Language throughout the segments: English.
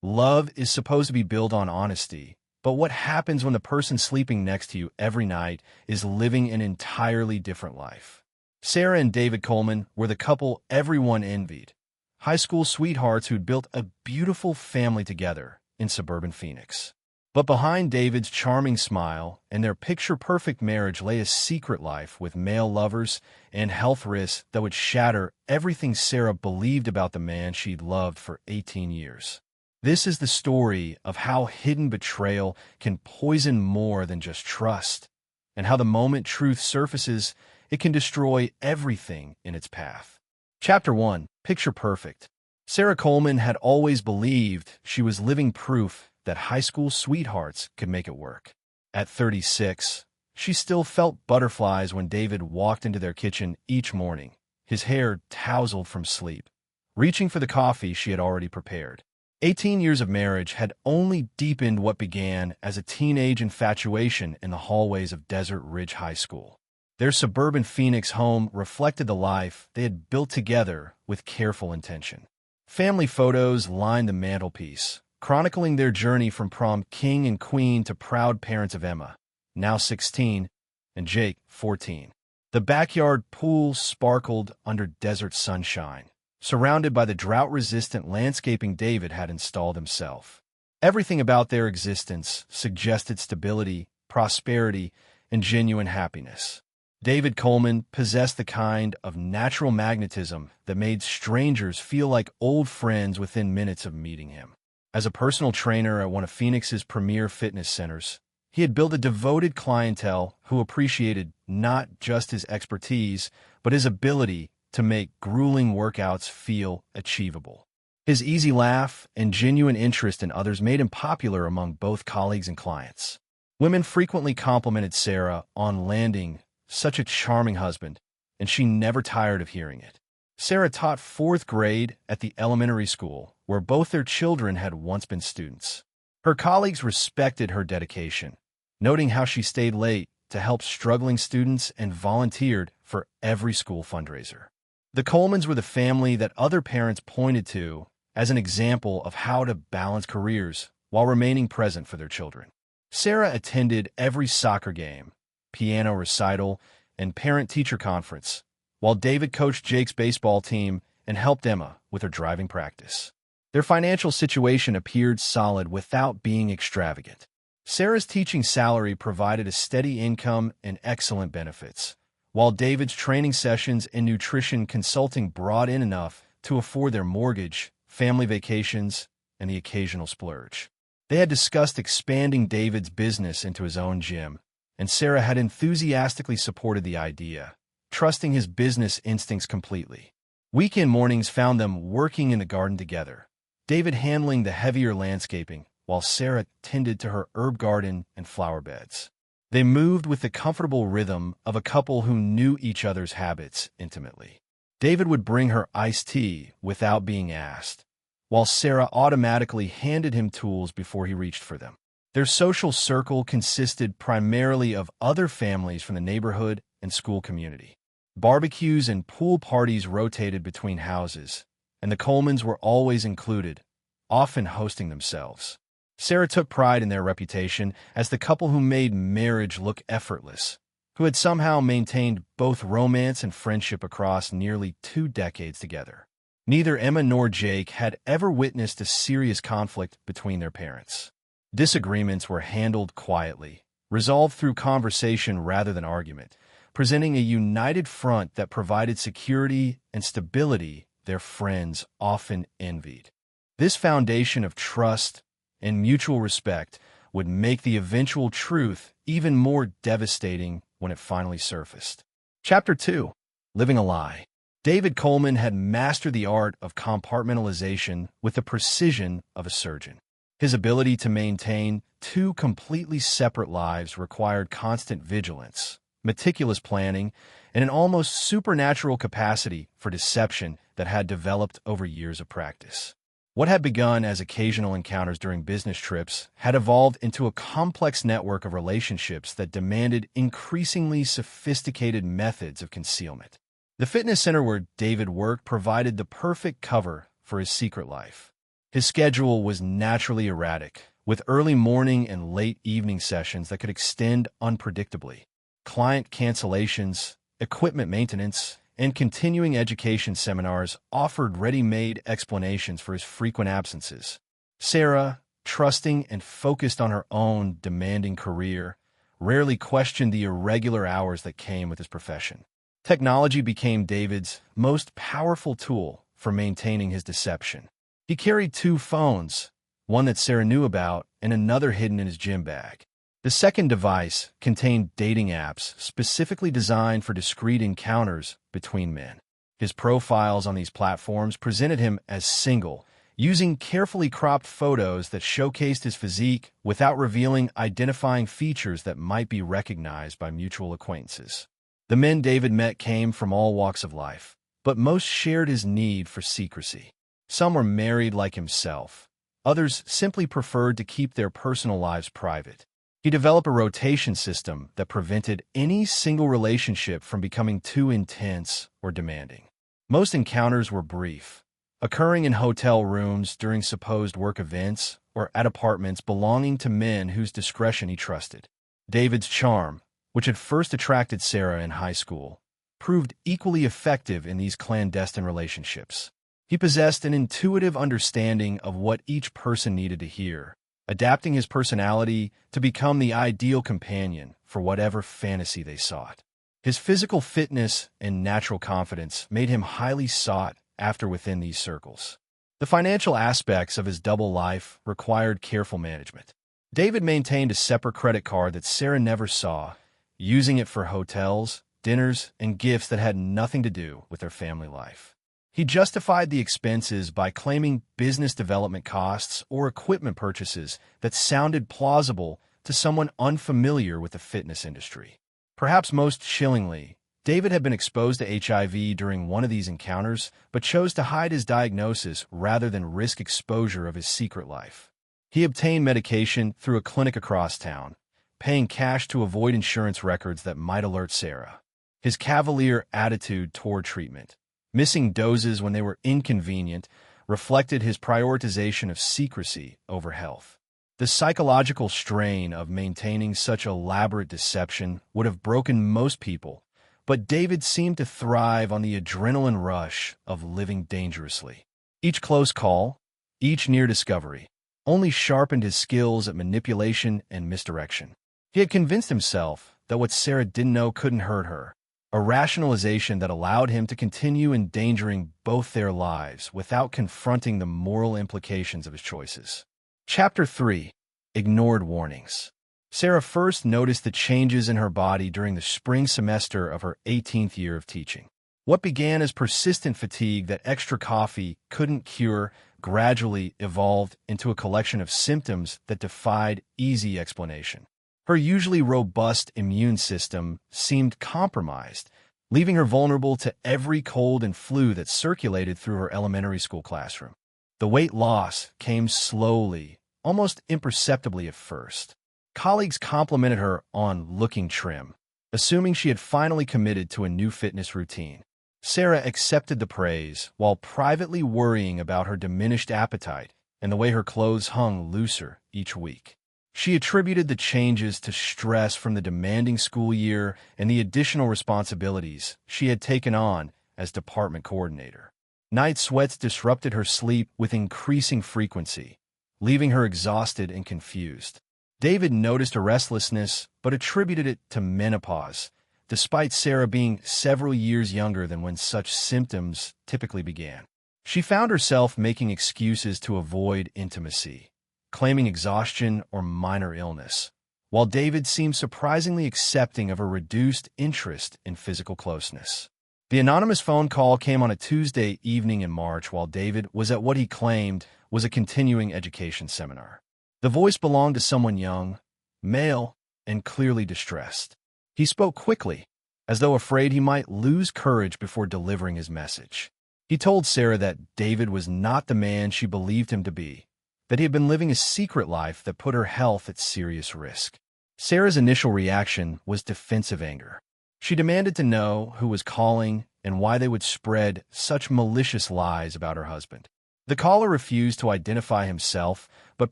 Love is supposed to be built on honesty, but what happens when the person sleeping next to you every night is living an entirely different life? Sarah and David Coleman were the couple everyone envied, high school sweethearts who'd built a beautiful family together in suburban Phoenix. But behind David's charming smile and their picture-perfect marriage lay a secret life with male lovers and health risks that would shatter everything Sarah believed about the man she'd loved for 18 years. This is the story of how hidden betrayal can poison more than just trust, and how the moment truth surfaces, it can destroy everything in its path. Chapter 1. Picture Perfect. Sarah Coleman had always believed she was living proof that high school sweethearts could make it work. At 36, she still felt butterflies when David walked into their kitchen each morning, his hair tousled from sleep, reaching for the coffee she had already prepared. 18 years of marriage had only deepened what began as a teenage infatuation in the hallways of Desert Ridge High School. Their suburban Phoenix home reflected the life they had built together with careful intention. Family photos lined the mantelpiece, chronicling their journey from prom king and queen to proud parents of Emma, now 16, and Jake, 14. The backyard pool sparkled under desert sunshine, surrounded by the drought-resistant landscaping David had installed himself. Everything about their existence suggested stability, prosperity, and genuine happiness. David Coleman possessed the kind of natural magnetism that made strangers feel like old friends within minutes of meeting him. As a personal trainer at one of Phoenix's premier fitness centers, he had built a devoted clientele who appreciated not just his expertise, but his ability to make grueling workouts feel achievable. His easy laugh and genuine interest in others made him popular among both colleagues and clients. Women frequently complimented Sarah on landing such a charming husband, and she never tired of hearing it. Sarah taught 4th grade at the elementary school, where both their children had once been students. Her colleagues respected her dedication, noting how she stayed late to help struggling students and volunteered for every school fundraiser. The Colemans were the family that other parents pointed to as an example of how to balance careers while remaining present for their children. Sarah attended every soccer game, piano recital, and parent-teacher conference, while David coached Jake's baseball team and helped Emma with her driving practice. Their financial situation appeared solid without being extravagant. Sarah's teaching salary provided a steady income and excellent benefits, while David's training sessions and nutrition consulting brought in enough to afford their mortgage, family vacations, and the occasional splurge. They had discussed expanding David's business into his own gym, and Sarah had enthusiastically supported the idea, trusting his business instincts completely. Weekend mornings found them working in the garden together, David handling the heavier landscaping, while Sarah tended to her herb garden and flower beds. They moved with the comfortable rhythm of a couple who knew each other's habits intimately. David would bring her iced tea without being asked, while Sarah automatically handed him tools before he reached for them. Their social circle consisted primarily of other families from the neighborhood and school community. Barbecues and pool parties rotated between houses, and the Colemans were always included, often hosting themselves. Sarah took pride in their reputation as the couple who made marriage look effortless, who had somehow maintained both romance and friendship across nearly 2 decades together. Neither Emma nor Jake had ever witnessed a serious conflict between their parents. Disagreements were handled quietly, resolved through conversation rather than argument, presenting a united front that provided security and stability their friends often envied. This foundation of trust and mutual respect would make the eventual truth even more devastating when it finally surfaced. Chapter 2. Living a Lie. David Coleman had mastered the art of compartmentalization with the precision of a surgeon. His ability to maintain 2 completely separate lives required constant vigilance, meticulous planning, and an almost supernatural capacity for deception that had developed over years of practice. What had begun as occasional encounters during business trips had evolved into a complex network of relationships that demanded increasingly sophisticated methods of concealment. The fitness center where David worked provided the perfect cover for his secret life. His schedule was naturally erratic, with early morning and late evening sessions that could extend unpredictably. Client cancellations, equipment maintenance, and continuing education seminars offered ready-made explanations for his frequent absences. Sarah, trusting and focused on her own demanding career, rarely questioned the irregular hours that came with his profession. Technology became David's most powerful tool for maintaining his deception. He carried two phones, one that Sarah knew about and another hidden in his gym bag. The second device contained dating apps specifically designed for discreet encounters between men. His profiles on these platforms presented him as single, using carefully cropped photos that showcased his physique without revealing identifying features that might be recognized by mutual acquaintances. The men David met came from all walks of life, but most shared his need for secrecy. Some were married like himself. Others simply preferred to keep their personal lives private. He developed a rotation system that prevented any single relationship from becoming too intense or demanding. Most encounters were brief, occurring in hotel rooms during supposed work events or at apartments belonging to men whose discretion he trusted. David's charm, which had first attracted Sarah in high school, proved equally effective in these clandestine relationships. He possessed an intuitive understanding of what each person needed to hear, adapting his personality to become the ideal companion for whatever fantasy they sought. His physical fitness and natural confidence made him highly sought after within these circles. The financial aspects of his double life required careful management. David maintained a separate credit card that Sarah never saw, using it for hotels, dinners, and gifts that had nothing to do with their family life. He justified the expenses by claiming business development costs or equipment purchases that sounded plausible to someone unfamiliar with the fitness industry. Perhaps most chillingly, David had been exposed to HIV during one of these encounters, but chose to hide his diagnosis rather than risk exposure of his secret life. He obtained medication through a clinic across town, paying cash to avoid insurance records that might alert Sarah. His cavalier attitude toward treatment, missing doses when they were inconvenient, reflected his prioritization of secrecy over health. The psychological strain of maintaining such elaborate deception would have broken most people, but David seemed to thrive on the adrenaline rush of living dangerously. Each close call, each near discovery, only sharpened his skills at manipulation and misdirection. He had convinced himself that what Sarah didn't know couldn't hurt her, a rationalization that allowed him to continue endangering both their lives without confronting the moral implications of his choices. Chapter 3. Ignored Warnings. Sarah first noticed the changes in her body during the spring semester of her 18th year of teaching. What began as persistent fatigue that extra coffee couldn't cure gradually evolved into a collection of symptoms that defied easy explanation. Her usually robust immune system seemed compromised, leaving her vulnerable to every cold and flu that circulated through her elementary school classroom. The weight loss came slowly, almost imperceptibly at first. Colleagues complimented her on looking trim, assuming she had finally committed to a new fitness routine. Sarah accepted the praise while privately worrying about her diminished appetite and the way her clothes hung looser each week. She attributed the changes to stress from the demanding school year and the additional responsibilities she had taken on as department coordinator. Night sweats disrupted her sleep with increasing frequency, leaving her exhausted and confused. David noticed a restlessness but attributed it to menopause, despite Sarah being several years younger than when such symptoms typically began. She found herself making excuses to avoid intimacy, claiming exhaustion or minor illness, while David seemed surprisingly accepting of her reduced interest in physical closeness. The anonymous phone call came on a Tuesday evening in March while David was at what he claimed was a continuing education seminar. The voice belonged to someone young, male, and clearly distressed. He spoke quickly, as though afraid he might lose courage before delivering his message. He told Sarah that David was not the man she believed him to be, that he had been living a secret life that put her health at serious risk. Sarah's initial reaction was defensive anger. She demanded to know who was calling and why they would spread such malicious lies about her husband. The caller refused to identify himself, but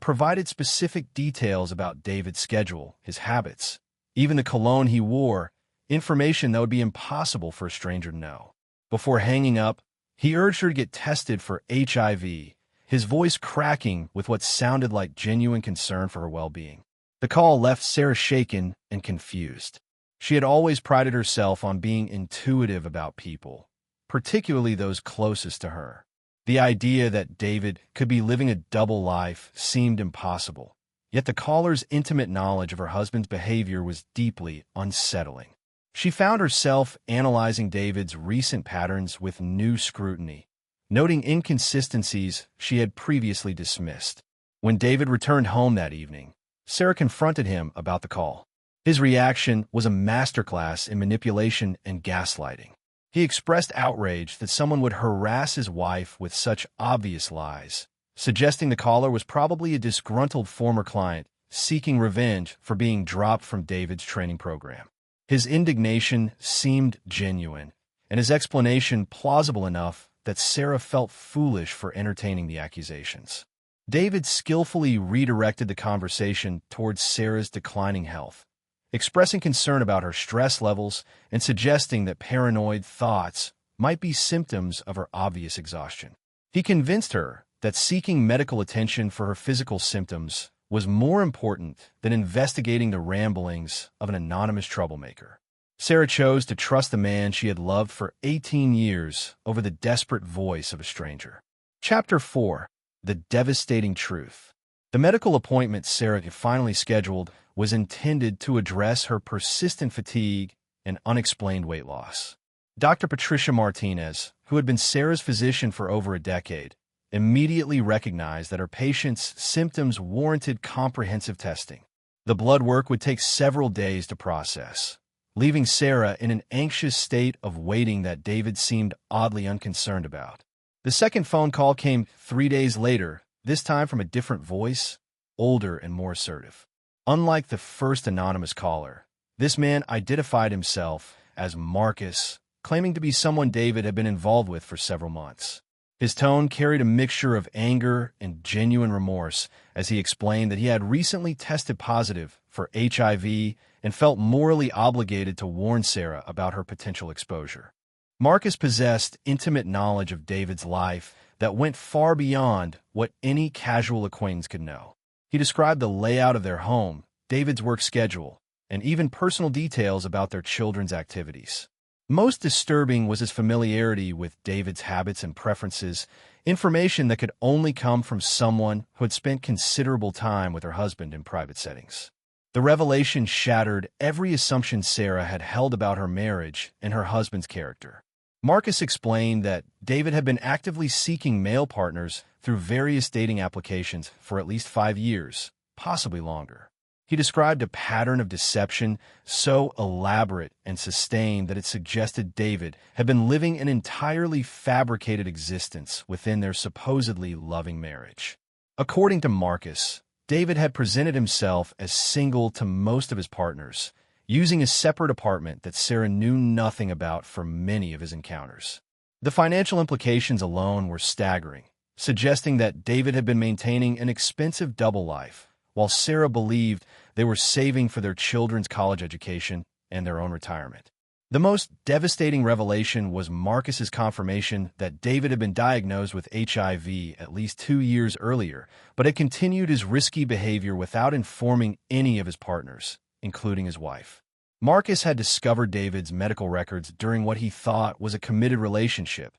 provided specific details about David's schedule, his habits, even the cologne he wore, information that would be impossible for a stranger to know. Before hanging up, he urged her to get tested for HIV, his voice cracking with what sounded like genuine concern for her well-being. The call left Sarah shaken and confused. She had always prided herself on being intuitive about people, particularly those closest to her. The idea that David could be living a double life seemed impossible, yet the caller's intimate knowledge of her husband's behavior was deeply unsettling. She found herself analyzing David's recent patterns with new scrutiny, noting inconsistencies she had previously dismissed. When David returned home that evening, Sarah confronted him about the call. His reaction was a masterclass in manipulation and gaslighting. He expressed outrage that someone would harass his wife with such obvious lies, suggesting the caller was probably a disgruntled former client seeking revenge for being dropped from David's training program. His indignation seemed genuine, and his explanation plausible enough that Sarah felt foolish for entertaining the accusations. David skillfully redirected the conversation towards Sarah's declining health, expressing concern about her stress levels and suggesting that paranoid thoughts might be symptoms of her obvious exhaustion. He convinced her that seeking medical attention for her physical symptoms was more important than investigating the ramblings of an anonymous troublemaker. Sarah chose to trust the man she had loved for 18 years over the desperate voice of a stranger. Chapter 4. The Devastating Truth. The medical appointment Sarah had finally scheduled was intended to address her persistent fatigue and unexplained weight loss. Dr. Patricia Martinez, who had been Sarah's physician for over a decade, immediately recognized that her patient's symptoms warranted comprehensive testing. The blood work would take several days to process, leaving Sarah in an anxious state of waiting that David seemed oddly unconcerned about. The second phone call came 3 days later, this time from a different voice, older and more assertive. Unlike the first anonymous caller, this man identified himself as Marcus, claiming to be someone David had been involved with for several months. His tone carried a mixture of anger and genuine remorse as he explained that he had recently tested positive for HIV and felt morally obligated to warn Sarah about her potential exposure. Marcus possessed intimate knowledge of David's life that went far beyond what any casual acquaintance could know. He described the layout of their home, David's work schedule, and even personal details about their children's activities. Most disturbing was his familiarity with David's habits and preferences, information that could only come from someone who had spent considerable time with her husband in private settings. The revelation shattered every assumption Sarah had held about her marriage and her husband's character. Marcus explained that David had been actively seeking male partners through various dating applications for at least 5 years, possibly longer. He described a pattern of deception so elaborate and sustained that it suggested David had been living an entirely fabricated existence within their supposedly loving marriage. According to Marcus, David had presented himself as single to most of his partners, using a separate apartment that Sarah knew nothing about for many of his encounters. The financial implications alone were staggering, suggesting that David had been maintaining an expensive double life, while Sarah believed they were saving for their children's college education and their own retirement. The most devastating revelation was Marcus's confirmation that David had been diagnosed with HIV at least 2 years earlier, but had continued his risky behavior without informing any of his partners, including his wife. Marcus had discovered David's medical records during what he thought was a committed relationship,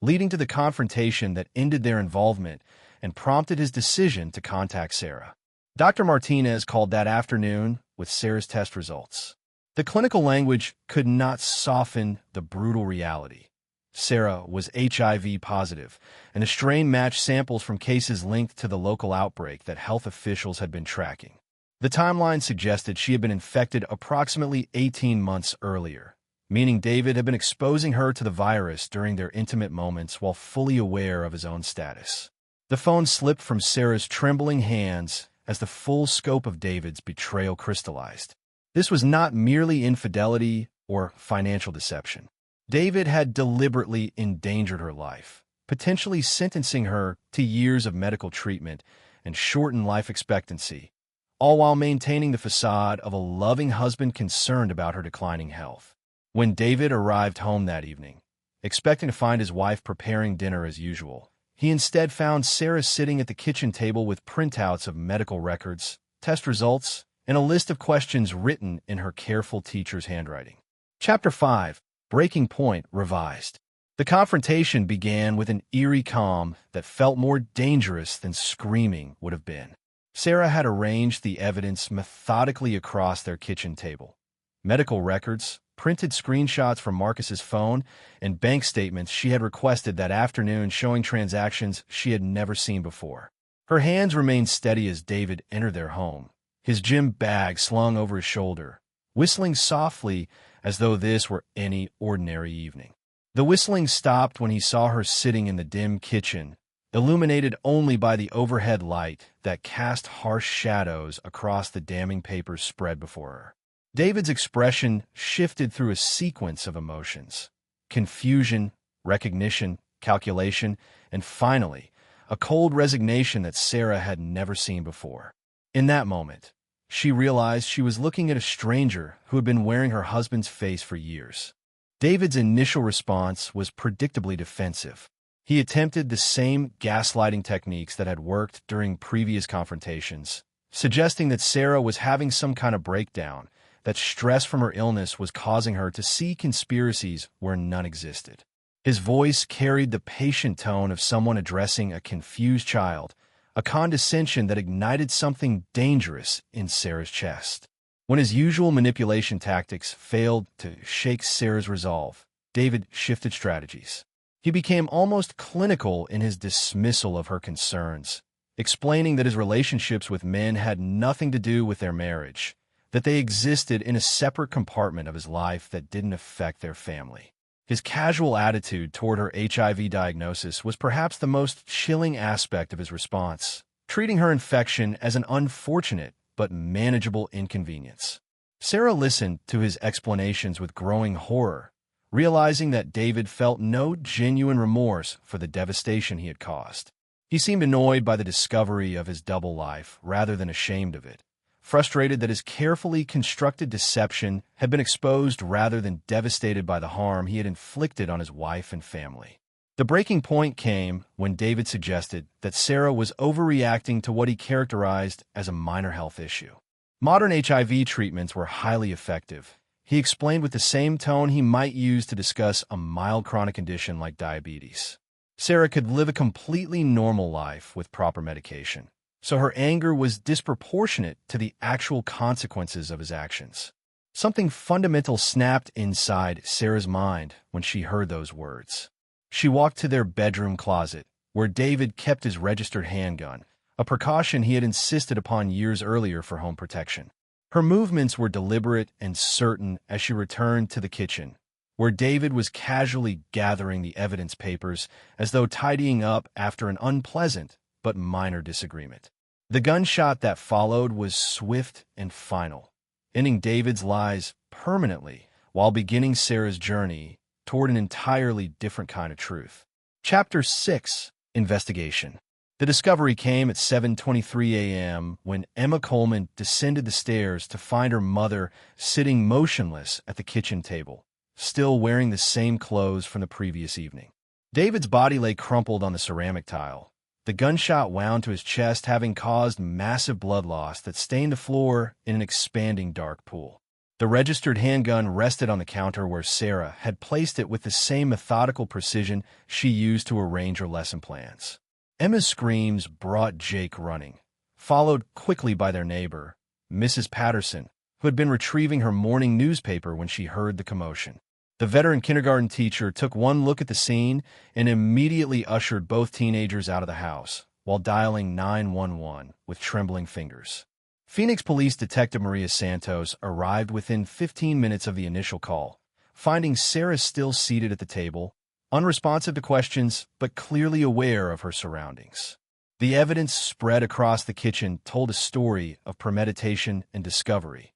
leading to the confrontation that ended their involvement and prompted his decision to contact Sarah. Dr. Martinez called that afternoon with Sarah's test results. The clinical language could not soften the brutal reality. Sarah was HIV positive, and the strain matched samples from cases linked to the local outbreak that health officials had been tracking. The timeline suggested she had been infected approximately 18 months earlier, meaning David had been exposing her to the virus during their intimate moments while fully aware of his own status. The phone slipped from Sarah's trembling hands as the full scope of David's betrayal crystallized. This was not merely infidelity or financial deception. David had deliberately endangered her life, potentially sentencing her to years of medical treatment and shortened life expectancy, all while maintaining the facade of a loving husband concerned about her declining health. When David arrived home that evening, expecting to find his wife preparing dinner as usual, he instead found Sarah sitting at the kitchen table with printouts of medical records, test results, and a list of questions written in her careful teacher's handwriting. Chapter 5. Breaking Point Revised. The confrontation began with an eerie calm that felt more dangerous than screaming would have been. Sarah had arranged the evidence methodically across their kitchen table. Medical records, printed screenshots from Marcus's phone, and bank statements she had requested that afternoon showing transactions she had never seen before. Her hands remained steady as David entered their home, his gym bag slung over his shoulder, whistling softly as though this were any ordinary evening. The whistling stopped when he saw her sitting in the dim kitchen, illuminated only by the overhead light that cast harsh shadows across the damning papers spread before her. David's expression shifted through a sequence of emotions: confusion, recognition, calculation, and finally, a cold resignation that Sarah had never seen before. In that moment, she realized she was looking at a stranger who had been wearing her husband's face for years. David's initial response was predictably defensive. He attempted the same gaslighting techniques that had worked during previous confrontations, suggesting that Sarah was having some kind of breakdown, that stress from her illness was causing her to see conspiracies where none existed. His voice carried the patient tone of someone addressing a confused child, a condescension that ignited something dangerous in Sarah's chest. When his usual manipulation tactics failed to shake Sarah's resolve, David shifted strategies. He became almost clinical in his dismissal of her concerns, explaining that his relationships with men had nothing to do with their marriage, that they existed in a separate compartment of his life that didn't affect their family. His casual attitude toward her HIV diagnosis was perhaps the most chilling aspect of his response, treating her infection as an unfortunate but manageable inconvenience. Sarah listened to his explanations with growing horror, realizing that David felt no genuine remorse for the devastation he had caused. He seemed annoyed by the discovery of his double life rather than ashamed of it, frustrated that his carefully constructed deception had been exposed rather than devastated by the harm he had inflicted on his wife and family. The breaking point came when David suggested that Sarah was overreacting to what he characterized as a minor health issue. Modern HIV treatments were highly effective, he explained with the same tone he might use to discuss a mild chronic condition like diabetes. Sarah could live a completely normal life with proper medication, so her anger was disproportionate to the actual consequences of his actions. Something fundamental snapped inside Sarah's mind when she heard those words. She walked to their bedroom closet, where David kept his registered handgun, a precaution he had insisted upon years earlier for home protection. Her movements were deliberate and certain as she returned to the kitchen, where David was casually gathering the evidence papers as though tidying up after an unpleasant but minor disagreement. The gunshot that followed was swift and final, ending David's lies permanently while beginning Sarah's journey toward an entirely different kind of truth. Chapter 6. Investigation. The discovery came at 7:23 a.m. when Emma Coleman descended the stairs to find her mother sitting motionless at the kitchen table, still wearing the same clothes from the previous evening. David's body lay crumpled on the ceramic tile, the gunshot wound to his chest having caused massive blood loss that stained the floor in an expanding dark pool. The registered handgun rested on the counter where Sarah had placed it with the same methodical precision she used to arrange her lesson plans. Emma's screams brought Jake running, followed quickly by their neighbor, Mrs. Patterson, who had been retrieving her morning newspaper when she heard the commotion. The veteran kindergarten teacher took one look at the scene and immediately ushered both teenagers out of the house, while dialing 911 with trembling fingers. Phoenix Police Detective Maria Santos arrived within 15 minutes of the initial call, finding Sarah still seated at the table, unresponsive to questions but clearly aware of her surroundings. The evidence spread across the kitchen told a story of premeditation and discovery.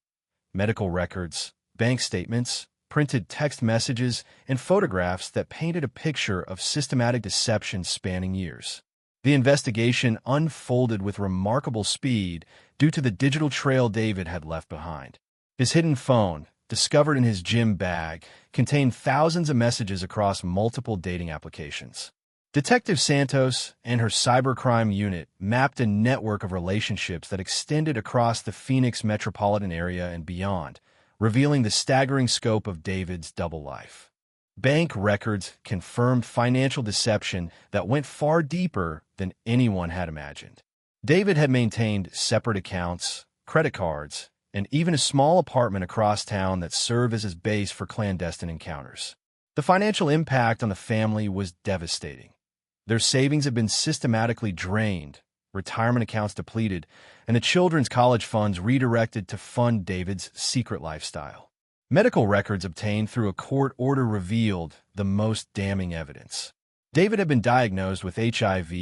Medical records, bank statements, printed text messages, and photographs that painted a picture of systematic deception spanning years. The investigation unfolded with remarkable speed due to the digital trail David had left behind. His hidden phone, discovered in his gym bag, contained thousands of messages across multiple dating applications. Detective Santos and her cybercrime unit mapped a network of relationships that extended across the Phoenix metropolitan area and beyond, revealing the staggering scope of David's double life. Bank records confirmed financial deception that went far deeper than anyone had imagined. David had maintained separate accounts, credit cards, and even a small apartment across town that served as his base for clandestine encounters. The financial impact on the family was devastating. Their savings had been systematically drained, retirement accounts depleted, and the children's college funds redirected to fund David's secret lifestyle. Medical records obtained through a court order revealed the most damning evidence. David had been diagnosed with HIV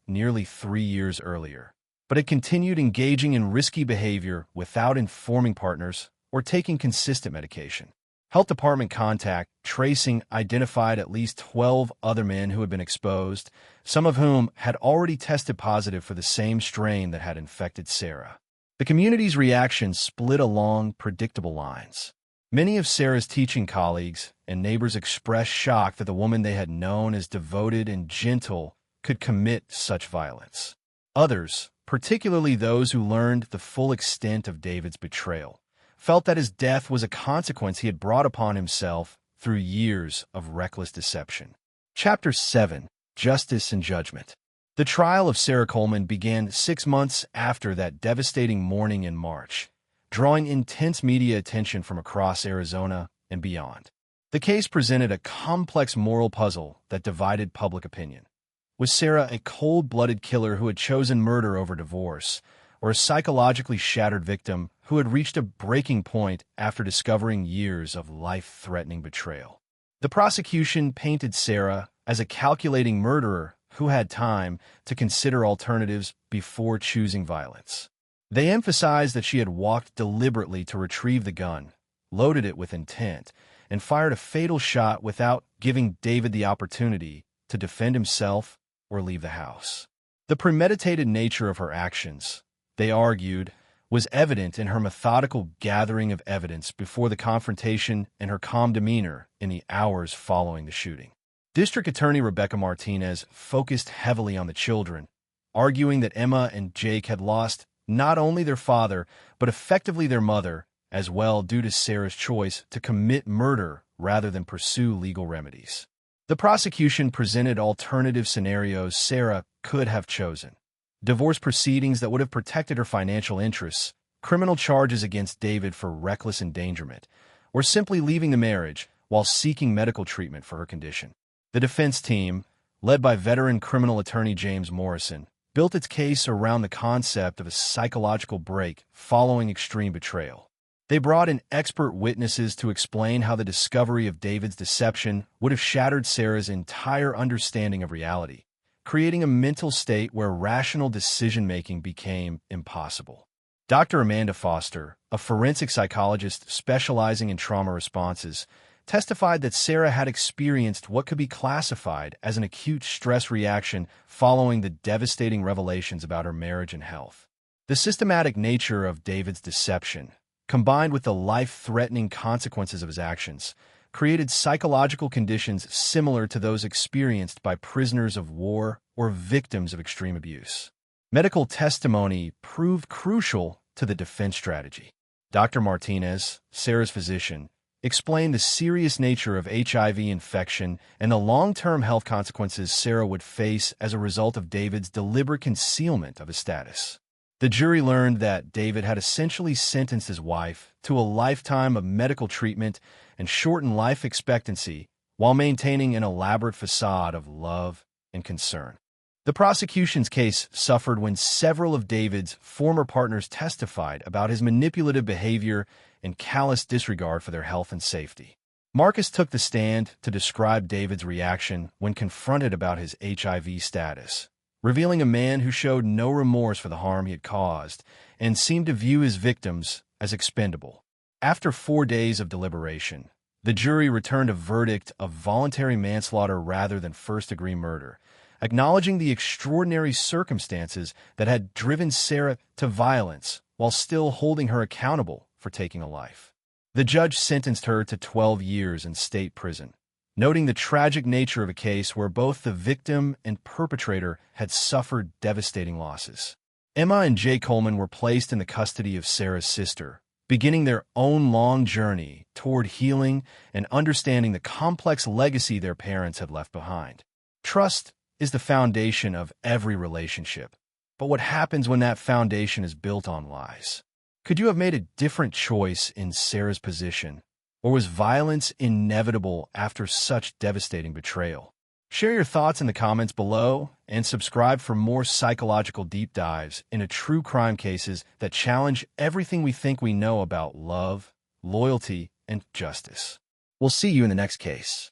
nearly 3 years earlier, but had continued engaging in risky behavior without informing partners or taking consistent medication. Health Department contact tracing identified at least 12 other men who had been exposed, some of whom had already tested positive for the same strain that had infected Sarah. The community's reaction split along predictable lines. Many of Sarah's teaching colleagues and neighbors expressed shock that the woman they had known as devoted and gentle could commit such violence. Others, particularly those who learned the full extent of David's betrayal, felt that his death was a consequence he had brought upon himself through years of reckless deception. Chapter 7: Justice and Judgment. The trial of Sarah Coleman began 6 months after that devastating morning in March, drawing intense media attention from across Arizona and beyond. The case presented a complex moral puzzle that divided public opinion. Was Sarah a cold-blooded killer who had chosen murder over divorce, or a psychologically shattered victim who had reached a breaking point after discovering years of life-threatening betrayal? The prosecution painted Sarah as a calculating murderer who had time to consider alternatives before choosing violence. They emphasized that she had walked deliberately to retrieve the gun, loaded it with intent, and fired a fatal shot without giving David the opportunity to defend himself or leave the house. The premeditated nature of her actions, they argued, was evident in her methodical gathering of evidence before the confrontation and her calm demeanor in the hours following the shooting. District Attorney Rebecca Martinez focused heavily on the children, arguing that Emma and Jake had lost not only their father, but effectively their mother as well due to Sarah's choice to commit murder rather than pursue legal remedies. The prosecution presented alternative scenarios Sarah could have chosen: divorce proceedings that would have protected her financial interests, criminal charges against David for reckless endangerment, or simply leaving the marriage while seeking medical treatment for her condition. The defense team, led by veteran criminal attorney James Morrison, built its case around the concept of a psychological break following extreme betrayal. They brought in expert witnesses to explain how the discovery of David's deception would have shattered Sarah's entire understanding of reality, creating a mental state where rational decision-making became impossible. Dr. Amanda Foster, a forensic psychologist specializing in trauma responses, testified that Sarah had experienced what could be classified as an acute stress reaction following the devastating revelations about her marriage and health. The systematic nature of David's deception, combined with the life-threatening consequences of his actions, created psychological conditions similar to those experienced by prisoners of war or victims of extreme abuse. Medical testimony proved crucial to the defense strategy. Dr. Martinez, Sarah's physician, explained the serious nature of HIV infection and the long-term health consequences Sarah would face as a result of David's deliberate concealment of his status. The jury learned that David had essentially sentenced his wife to a lifetime of medical treatment and shortened life expectancy while maintaining an elaborate facade of love and concern. The prosecution's case suffered when several of David's former partners testified about his manipulative behavior and callous disregard for their health and safety. Marcus took the stand to describe David's reaction when confronted about his HIV status, revealing a man who showed no remorse for the harm he had caused and seemed to view his victims as expendable. After 4 days of deliberation, The jury returned a verdict of voluntary manslaughter rather than first-degree murder, acknowledging the extraordinary circumstances that had driven Sarah to violence while still holding her accountable for taking a life. The judge sentenced her to 12 years in state prison, noting the tragic nature of a case where both the victim and perpetrator had suffered devastating losses. Emma and Jay Coleman were placed in the custody of Sarah's sister, beginning their own long journey toward healing and understanding the complex legacy their parents had left behind. Trust is the foundation of every relationship, but what happens when that foundation is built on lies? Could you have made a different choice in Sarah's position, or was violence inevitable after such devastating betrayal? Share your thoughts in the comments below and subscribe for more psychological deep dives into true crime cases that challenge everything we think we know about love, loyalty, and justice. We'll see you in the next case.